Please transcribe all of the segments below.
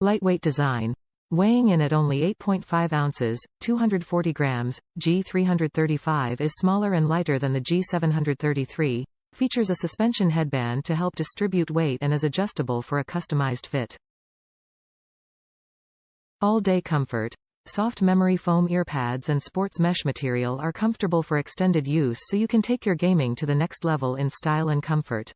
Lightweight design. Weighing in at only 8.5 ounces, 240 grams, G335 is smaller and lighter than the G733, features a suspension headband to help distribute weight and is adjustable for a customized fit. All-day comfort. Soft memory foam earpads and sports mesh material are comfortable for extended use, so you can take your gaming to the next level in style and comfort.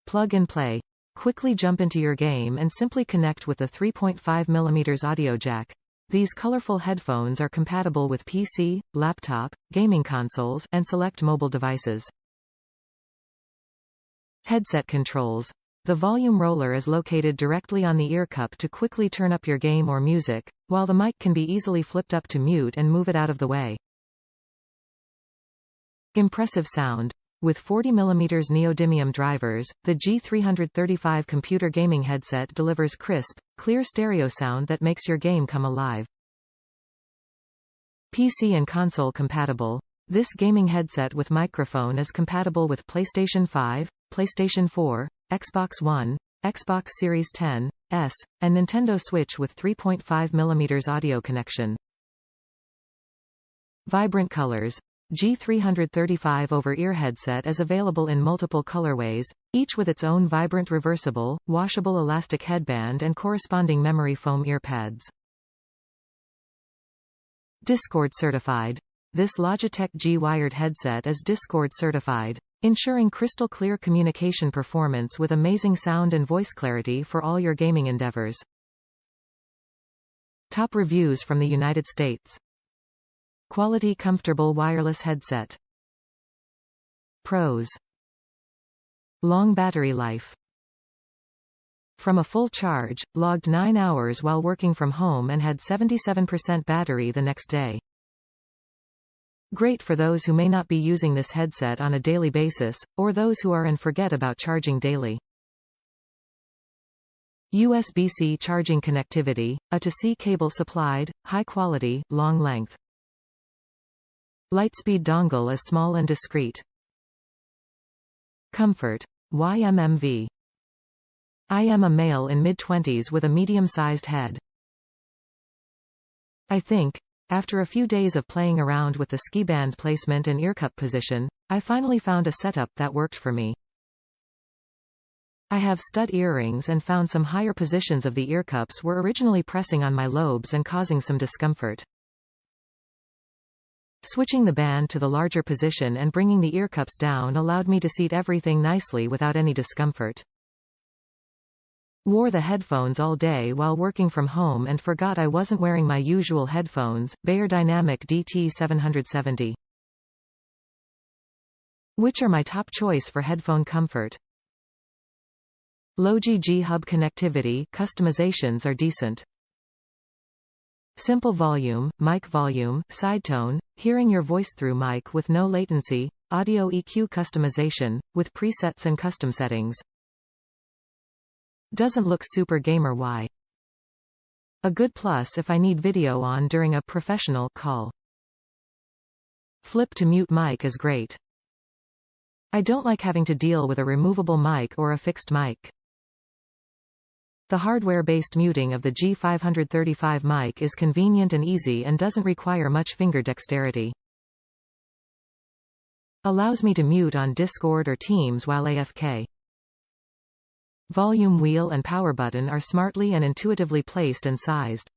Plug and play. Quickly jump into your game and simply connect with the 3.5mm audio jack. These colorful headphones are compatible with PC, laptop, gaming consoles, and select mobile devices. Headset controls. The volume roller is located directly on the ear cup to quickly turn up your game or music, while the mic can be easily flipped up to mute and move it out of the way. Impressive sound. With 40mm neodymium drivers, the G335 computer gaming headset delivers crisp, clear stereo sound that makes your game come alive. PC and console compatible. This gaming headset with microphone is compatible with PlayStation 5, PlayStation 4, Xbox One, Xbox Series X, S, and Nintendo Switch with 3.5mm audio connection. Vibrant colors. G335 over-ear headset is available in multiple colorways, each with its own vibrant reversible, washable elastic headband and corresponding memory foam earpads. Discord certified. This Logitech G wired headset is Discord certified, ensuring crystal clear communication performance with amazing sound and voice clarity for all your gaming endeavors. Top reviews from the United States. Quality comfortable wireless headset. Pros. Long battery life. From a full charge, logged 9 hours while working from home and had 77% battery the next day. Great for those who may not be using this headset on a daily basis, or those who are and forget about charging daily. USB-C charging connectivity, A-to-C cable supplied, high quality, long length. Lightspeed dongle is small and discreet. Comfort. YMMV. I am a male in mid-20s with a medium-sized head. I think, after a few days of playing around with the ski band placement and earcup position, I finally found a setup that worked for me. I have stud earrings and found some higher positions of the earcups were originally pressing on my lobes and causing some discomfort. Switching the band to the larger position and bringing the earcups down allowed me to seat everything nicely without any discomfort. Wore the headphones all day while working from home and forgot I wasn't wearing my usual headphones, Beyerdynamic DT770. Which are my top choice for headphone comfort? Logitech G Hub connectivity, customizations are decent. Simple volume, mic volume, sidetone, hearing your voice through mic with no latency, audio EQ customization, with presets and custom settings. Doesn't look super gamer-y. A good plus if I need video on during a professional call. Flip to mute mic is great. I don't like having to deal with a removable mic or a fixed mic. The hardware-based muting of the G535 mic is convenient and easy and doesn't require much finger dexterity. Allows me to mute on Discord or Teams while AFK. Volume wheel and power button are smartly and intuitively placed and sized.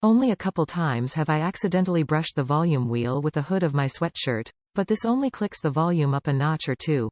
Only a couple times have I accidentally brushed the volume wheel with the hood of my sweatshirt, but this only clicks the volume up a notch or two.